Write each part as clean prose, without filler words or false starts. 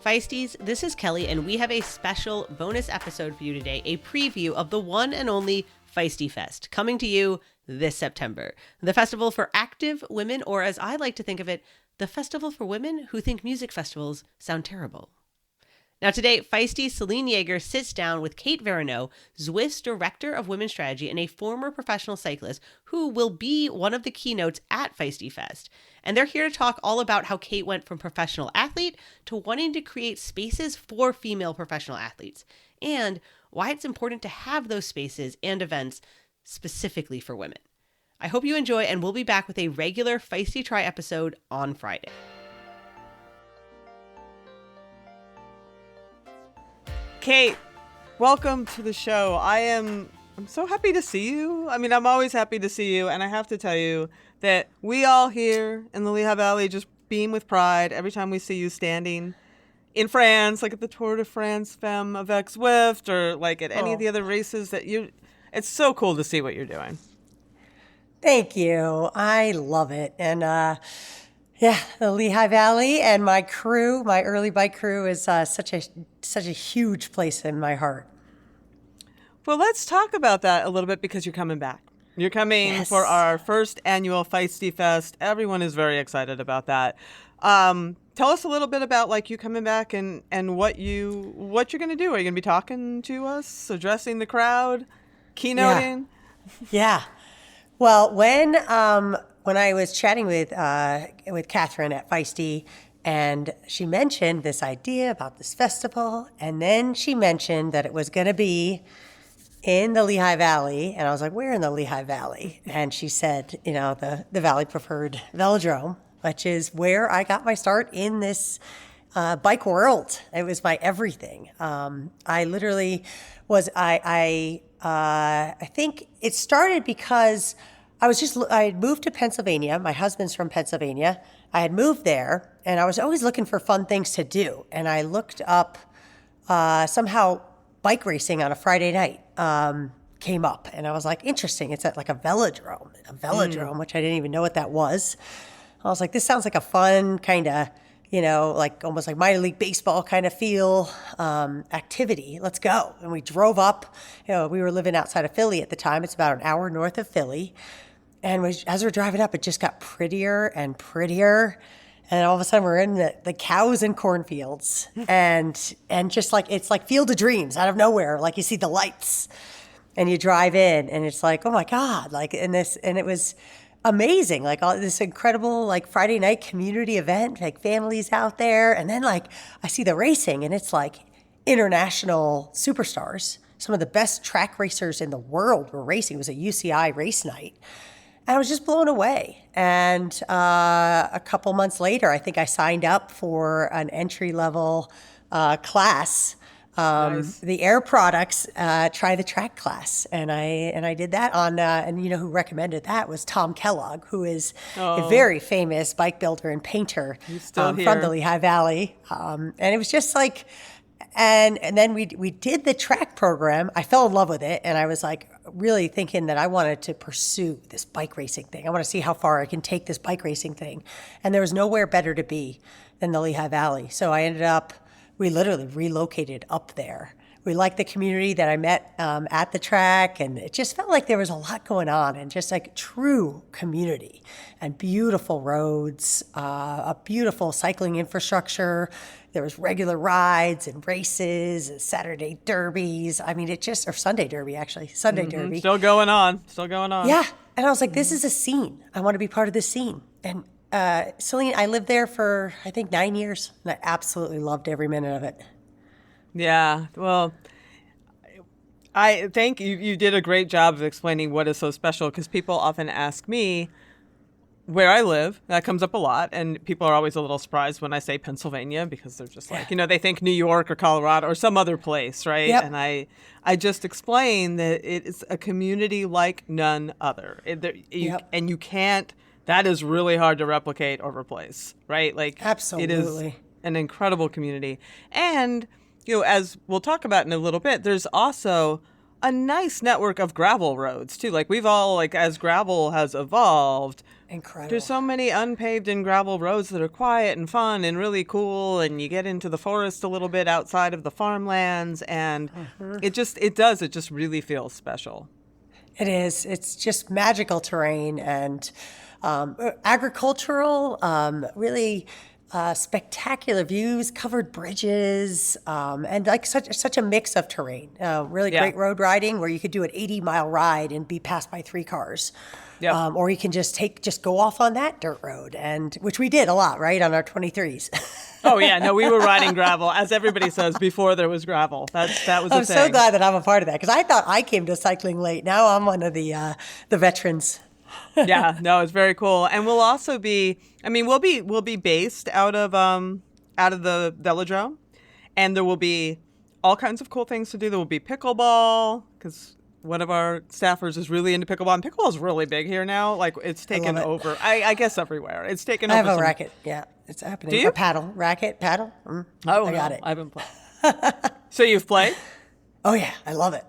Feisties, this is Kelly, and we have a special bonus episode for you today, a preview of the one and only FeistyFest, coming to you this September. The festival for active women, or as I like to think of it, the festival for women who think music festivals sound terrible. Now today, Feisty Selene Yeager sits down with Kate Veronneau, Zwift's Director of Women's Strategy and a former professional cyclist who will be one of the keynotes at FeistyFest. And they're here to talk all about how Kate went from professional athlete to wanting to create spaces for female professional athletes, and why it's important to have those spaces and events specifically for women. I hope you enjoy, and we'll be back with a regular Feisty Try episode on Friday. Kate, welcome to the show. I'm so happy to see you. I mean, I'm always happy to see you, and I have to tell you that we all here in the Lehigh Valley just beam with pride every time we see you standing in France, like at the Tour de France Femme avec Zwift, or like at any of the other races that you. It's so cool to see what you're doing. Thank you. I love it. And the Lehigh Valley and my crew, my early bike crew, is such a huge place in my heart. Well, let's talk about that a little bit because you're coming back. You're coming for our first annual FeistyFest. Everyone is very excited about that. Tell us a little bit about like you coming back and what you're going to do. Are you going to be talking to us, addressing the crowd, keynoting? Yeah. Well, when I was chatting with Catherine at Feisty, and she mentioned this idea about this festival, and then she mentioned that it was going to be in the Lehigh Valley, and I was like, where in the Lehigh Valley? And she said, the Valley Preferred Velodrome, which is where I got my start in this bike world. It was my everything. I literally was, I think it started because I had moved to Pennsylvania. My husband's from Pennsylvania. I had moved there, and I was always looking for fun things to do. And I looked up somehow bike racing on a Friday night came up, and I was like, interesting. It's at like a velodrome, which I didn't even know what that was. I was like, this sounds like a fun kind of, like almost like minor league baseball kind of feel activity. Let's go. And we drove up. We were living outside of Philly at the time. It's about an hour north of Philly. And as we're driving up, it just got prettier and prettier. And all of a sudden we're in the cows and cornfields, and just like, it's like Field of Dreams out of nowhere. Like you see the lights and you drive in and it's like, oh my God, like and it was amazing. Like all this incredible, like Friday night community event, like families out there. And then like I see the racing, and it's like international superstars. Some of the best track racers in the world were racing. It was a UCI race night. And I was just blown away. And a couple months later, I think I signed up for an entry-level class, nice. The Air Products Try the Track class. And I did that on, and who recommended that was Tom Kellogg, who is a very famous bike builder and painter from the Lehigh Valley. And it was just like, and then we did the track program. I fell in love with it, and I was like really thinking that I wanted to pursue this bike racing thing. I want to see how far I can take this bike racing thing. And there was nowhere better to be than the Lehigh Valley. So we literally relocated up there. We liked the community that I met at the track, and it just felt like there was a lot going on, and just like true community and beautiful roads, a beautiful cycling infrastructure. There was regular rides and races and Saturday derbies. I mean, or Sunday derby, actually. Sunday derby. Still going on. Yeah. And I was like, this is a scene. I want to be part of this scene. And Selene, I lived there for, I think, 9 years, and I absolutely loved every minute of it. Yeah. Well, I think you did a great job of explaining what is so special, because people often ask me where I live. That comes up a lot, and people are always a little surprised when I say Pennsylvania, because they're just like, they think New York or Colorado or some other place, right? Yep. And I just explain that it is a community like none other. And you can't, that is really hard to replicate or replace, right? Like, absolutely. It is an incredible community. And, as we'll talk about in a little bit, there's also a nice network of gravel roads too. Like we've all, like, as gravel has evolved, Incredible. there's so many unpaved and gravel roads that are quiet and fun and really cool, and you get into the forest a little bit outside of the farmlands, and it just really feels special. It is. It's just magical terrain and agricultural, really spectacular views, covered bridges, and like such a mix of terrain. Really great road riding where you could do an 80-mile ride and be passed by 3 cars. Yep. Or you can just go off on that dirt road, and which we did a lot, right, on our 23s. Oh yeah, no, we were riding gravel, as everybody says, before there was gravel. That was the I'm thing. so glad that I'm a part of that because I thought I came to cycling late. Now I'm one of the veterans. Yeah, no, it's very cool, and we'll also be. I mean, we'll be based out of the velodrome, and there will be all kinds of cool things to do. There will be pickleball because one of our staffers is really into pickleball, and pickleball is really big here now. Like it's taken over. I guess everywhere. It's taken over. I have a racket. Yeah, it's happening. Do you? A paddle racket? Paddle? I got it. I haven't played. So you've played? Oh yeah, I love it.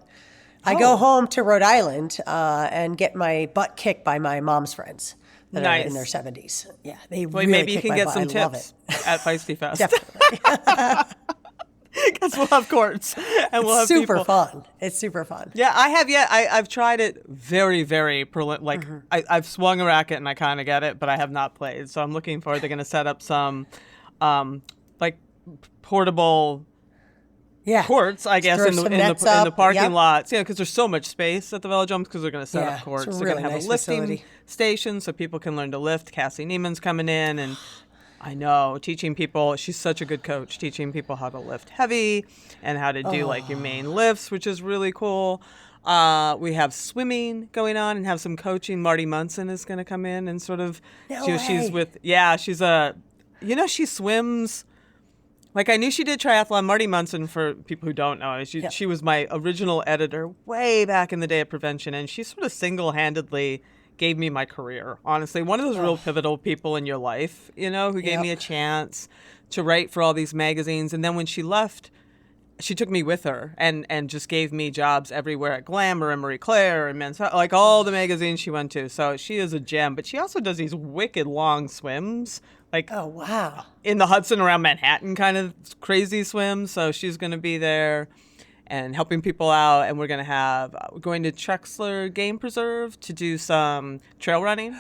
I go home to Rhode Island and get my butt kicked by my mom's friends that are in their 70s. Yeah, they really maybe you kick can my get butt. some I love tips it. at FeistyFest. Definitely. Because we'll have courts and we'll have super people. fun. It's super fun. Yeah, I have. Yeah, I've tried it very, very I've swung a racket and I kind of get it, but I have not played. So I'm looking forward. They're going to set up some like portable courts, I guess, in the parking lots. Yeah, because there's so much space at the velodromes because they're going to set up courts. It's a They're really going to have nice a lifting facility. station so people can learn to lift. Cassie Neiman's coming in and. I know, teaching people, she's such a good coach, teaching people how to lift heavy and how to do like your main lifts, which is really cool. We have swimming going on and have some coaching. Marty Munson is going to come in and sort of, she swims. Like I knew she did triathlon. Marty Munson, for people who don't know, she was my original editor way back in the day at Prevention, and she sort of single-handedly gave me my career, honestly. One of those real pivotal people in your life, who gave me a chance to write for all these magazines. And then when she left, she took me with her and just gave me jobs everywhere at Glamour and Marie Claire and Men's Health, like all the magazines she went to. So she is a gem, but she also does these wicked long swims, like in the Hudson around Manhattan kind of crazy swims. So she's going to be there and helping people out, and we're going to Trexler Game Preserve to do some trail running.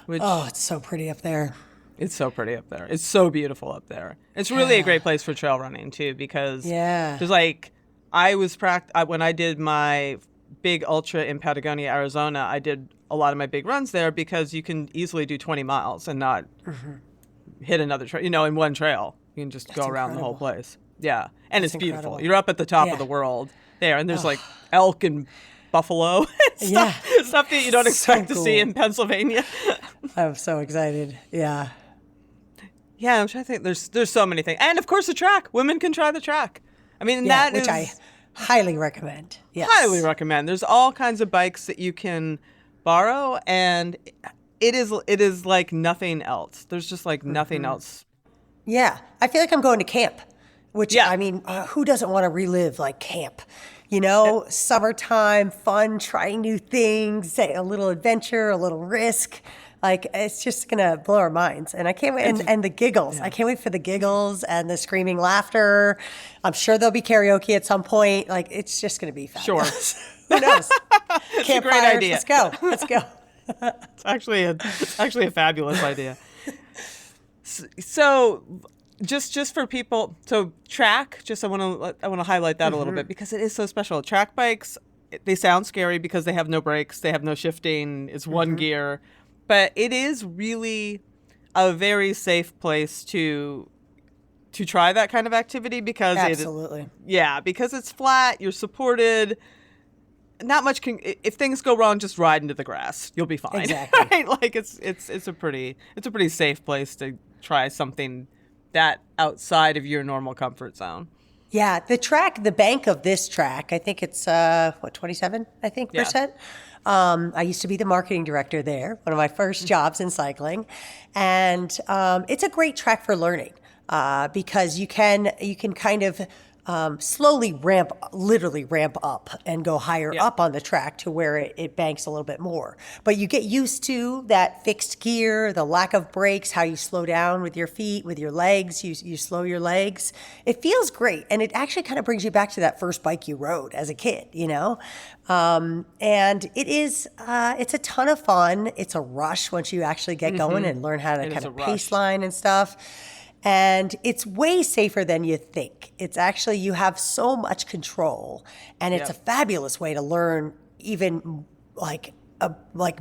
It's so pretty up there. It's so pretty up there. It's so beautiful up there. It's really a great place for trail running too, because there's when I did my big ultra in Patagonia, Arizona, I did a lot of my big runs there because you can easily do 20 miles and not hit another trail, in one trail. You can just go around the whole place. Yeah, and it's beautiful. Incredible. You're up at the top of the world there, and there's like elk and buffalo and stuff that you don't expect to see in Pennsylvania. I'm so excited. Yeah. Yeah, I'm trying to think. There's so many things, and of course the track. Women can try the track. I mean, which I highly recommend. Yes. Highly recommend. There's all kinds of bikes that you can borrow, and it is like nothing else. There's just like nothing else. Yeah, I feel like I'm going to camp. Which, I mean, who doesn't want to relive like camp? Summertime, fun, trying new things, a little adventure, a little risk. Like, it's just going to blow our minds. And I can't wait. And the giggles. I can't wait for the giggles and the screaming laughter. I'm sure there'll be karaoke at some point. Like, it's just going to be fabulous. Sure. Who knows? It's a great idea. Let's go. It's actually a fabulous idea. So... Just for people, so track. I want to highlight that a little bit because it is so special. Track bikes, they sound scary because they have no brakes, they have no shifting. It's one gear, but it is really a very safe place to try that kind of activity because because it's flat. You're supported. Not much if things go wrong, just ride into the grass. You'll be fine. Exactly. Right? Like it's a pretty safe place to try something that outside of your normal comfort zone. Yeah, the bank of this track, I think it's 27, I think, percent. I used to be the marketing director there, one of my first jobs in cycling. And it's a great track for learning because you can kind of slowly literally ramp up and go higher up on the track to where it banks a little bit more. But you get used to that fixed gear, the lack of brakes, how you slow down with your feet, with your legs, you slow your legs. It feels great. And it actually kind of brings you back to that first bike you rode as a kid, you know? And it's a ton of fun. It's a rush once you actually get going and learn how to kind of pace line and stuff. And it's way safer than you think. It's actually, you have so much control, and it's a fabulous way to learn even like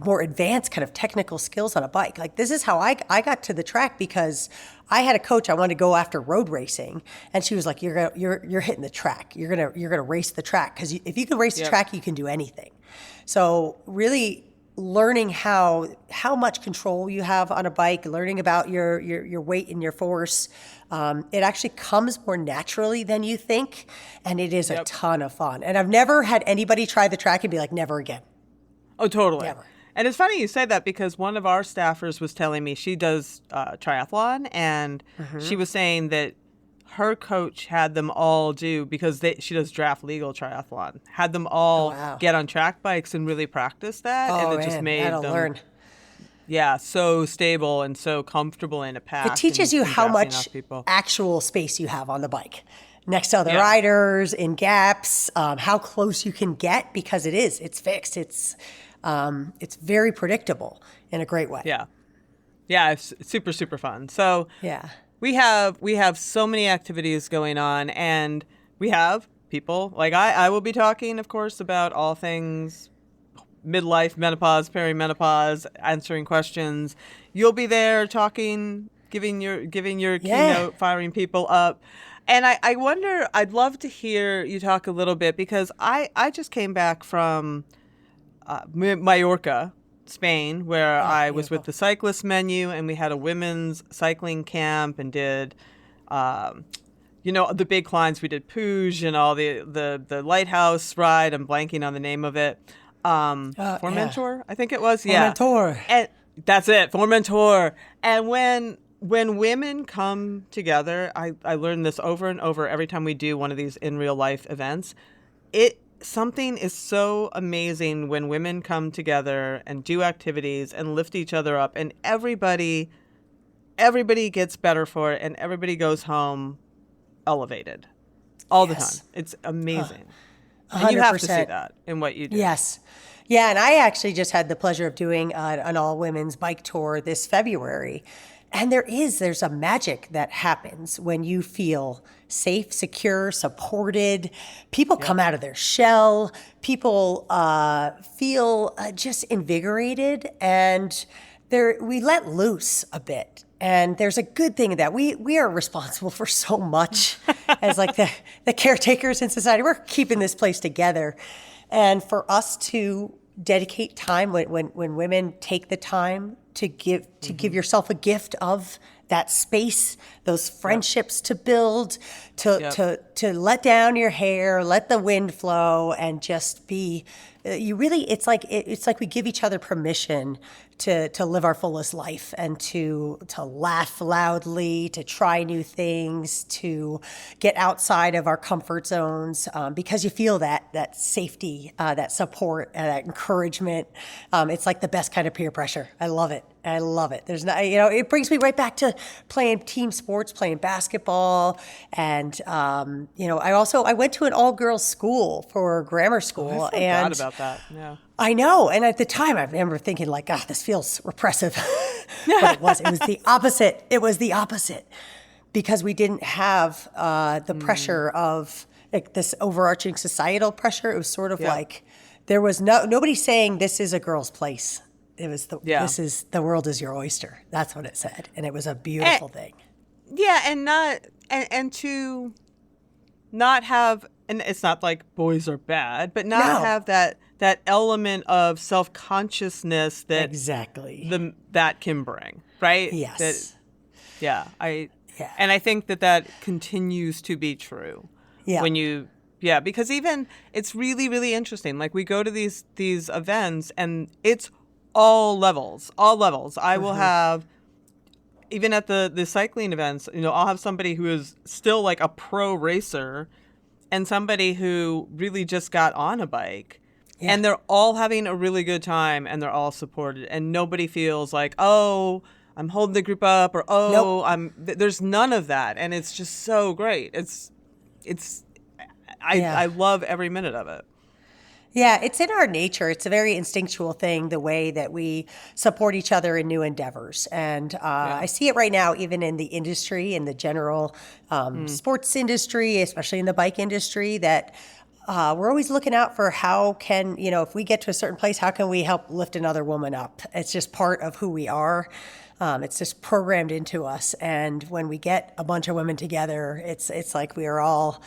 more advanced kind of technical skills on a bike. Like, this is how I got to the track, because I had a coach. I wanted to go after road racing, and she was like, "You're hitting the track. You're gonna race the track, because if you can race the track, you can do anything." So really learning how much control you have on a bike, learning about your weight and your force, it actually comes more naturally than you think, and it is a ton of fun. And I've never had anybody try the track and be like, never again. Oh, totally. Never. And it's funny you say that, because one of our staffers was telling me, she does triathlon, and she was saying that her coach had them all do, because she does draft legal triathlon, had them all get on track bikes and really practice that. And it just made them learn. Yeah, so stable and so comfortable in a pack. It teaches you how much actual space you have on the bike next to other riders, in gaps, how close you can get, because it's fixed. It's very predictable in a great way. Yeah. Yeah, it's super, super fun. So yeah. We have so many activities going on, and we have people like I will be talking, of course, about all things midlife, menopause, perimenopause, answering questions. You'll be there talking, giving your keynote, firing people up. And I wonder, I'd love to hear you talk a little bit, because I just came back from Mallorca, Spain, where I was with the cyclist menu, and we had a women's cycling camp and did, the big climbs. We did Puig and all the lighthouse ride. I'm blanking on the name of it. Formentor, I think it was. Formentor. And that's it, Formentor. And when women come together, I learned this over and over every time we do one of these in real life events. Something is so amazing when women come together and do activities and lift each other up, and everybody gets better for it, and everybody goes home elevated all the time. It's amazing. 100%. And you have to see that in what you do. Yes. Yeah, and I actually just had the pleasure of doing an all-women's bike tour this February. And there's a magic that happens when you feel safe, secure, supported. People come out of their shell. People feel just invigorated, and we let loose a bit. And there's a good thing in that we are responsible for so much as like the caretakers in society. We're keeping this place together. And for us to dedicate time when women take the time to give yourself a gift of that space, those friendships to build, to let down your hair, let the wind flow, and just be. It's like we give each other permission to live our fullest life, and to laugh loudly, to try new things, to get outside of our comfort zones, because you feel that safety, that support, that encouragement. It's like the best kind of peer pressure. I love it. There's not, it brings me right back to playing team sports, playing basketball, and I went to an all-girls school for grammar school. I forgot about that. Yeah. I know. And at the time, I remember thinking like, this feels repressive. But it was the opposite. It was the opposite, because we didn't have the pressure of like this overarching societal pressure. It was sort of like there was nobody saying this is a girl's place. It was the world is your oyster. That's what it said. And it was a beautiful thing. Yeah. And to not have, and it's not like boys are bad, but not have that element of self-consciousness that that can bring, right? Yes. And I think that continues to be true. Yeah. Because even it's really, really interesting. Like, we go to these events, and it's all levels. I will have, even at the cycling events, I'll have somebody who is still like a pro racer and somebody who really just got on a bike. Yeah. And they're all having a really good time, and they're all supported, and nobody feels like, oh, I'm holding the group up, or oh, nope. There's none of that, and it's just so great. I love every minute of it. Yeah, it's in our nature. It's a very instinctual thing, the way that we support each other in new endeavors. And I see it right now, even in the industry, in the general sports industry, especially in the bike industry, that we're always looking out for how can, if we get to a certain place, how can we help lift another woman up? It's just part of who we are. It's just programmed into us. And when we get a bunch of women together, it's like we are all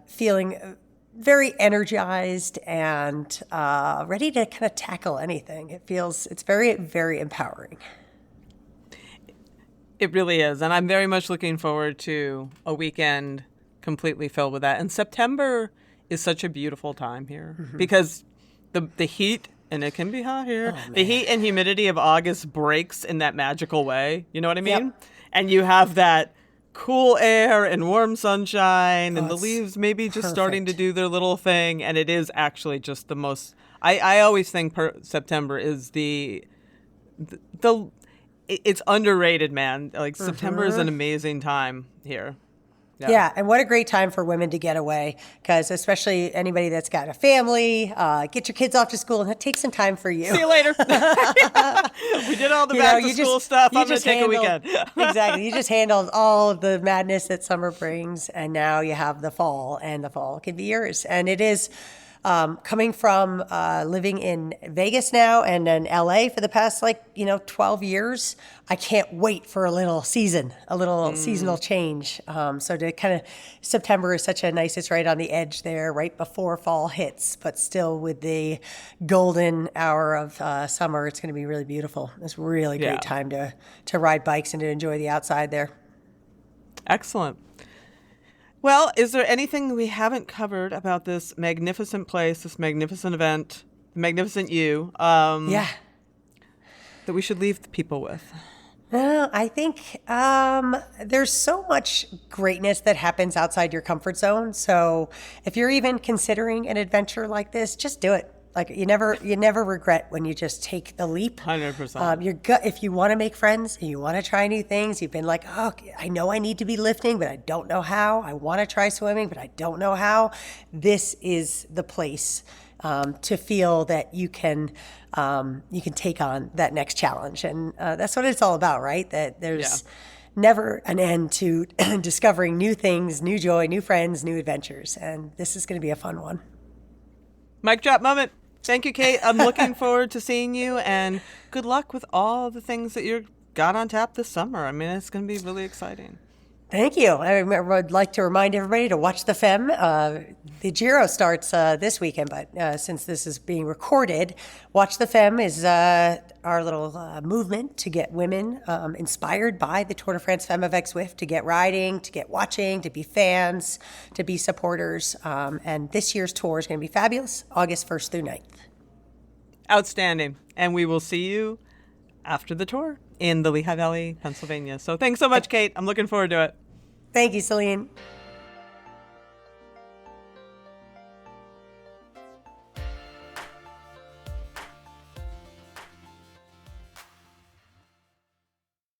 feeling very energized and ready to kind of tackle anything. It's very, very empowering. It really is. And I'm very much looking forward to a weekend completely filled with that. And September is such a beautiful time here because the heat, and it can be hot here, the heat and humidity of August breaks in that magical way. You know what I mean? Yep. And you have that cool air and warm sunshine, and the leaves maybe just starting to do their little thing. And it is actually just the most, I always think September is it's underrated, man. Like September is an amazing time here. Yeah, and what a great time for women to get away, because especially anybody that's got a family, get your kids off to school and take some time for you. See you later. We did all the back to school stuff. I'm going to take a weekend. Exactly. You just handled all of the madness that summer brings, and now you have the fall, and the fall can be yours. And it is coming from living in Vegas now and in LA for the past 12 years. I can't wait for a little seasonal change. So to kind of, September is such a nice, it's right on the edge there, right before fall hits, but still with the golden hour of summer. It's going to be really beautiful. It's a really great time to ride bikes and to enjoy the outside there. Excellent. Well, is there anything we haven't covered about this magnificent place, this magnificent event, magnificent you, that we should leave the people with? I think there's so much greatness that happens outside your comfort zone. So if you're even considering an adventure like this, just do it. Like you never regret when you just take the leap. 100%. Your gut, if you want to make friends and you want to try new things, you've been like, oh, I know I need to be lifting, but I don't know how. I want to try swimming, but I don't know how. This is the place to feel that you can take on that next challenge, and that's what it's all about, right? That there's never an end to discovering new things, new joy, new friends, new adventures, and this is going to be a fun one. Mic drop moment. Thank you, Kate. I'm looking forward to seeing you, and good luck with all the things that you've got on tap this summer. I mean, it's going to be really exciting. Thank you. I would like to remind everybody to watch the Femme. The Giro starts this weekend, but since this is being recorded, Watch the Femme is our little movement to get women inspired by the Tour de France Femme avec Zwift to get riding, to get watching, to be fans, to be supporters. And this year's tour is going to be fabulous, August 1st through 9th. Outstanding. And we will see you after the tour in the Lehigh Valley, Pennsylvania. So thanks so much, Kate. I'm looking forward to it. Thank you, Selene.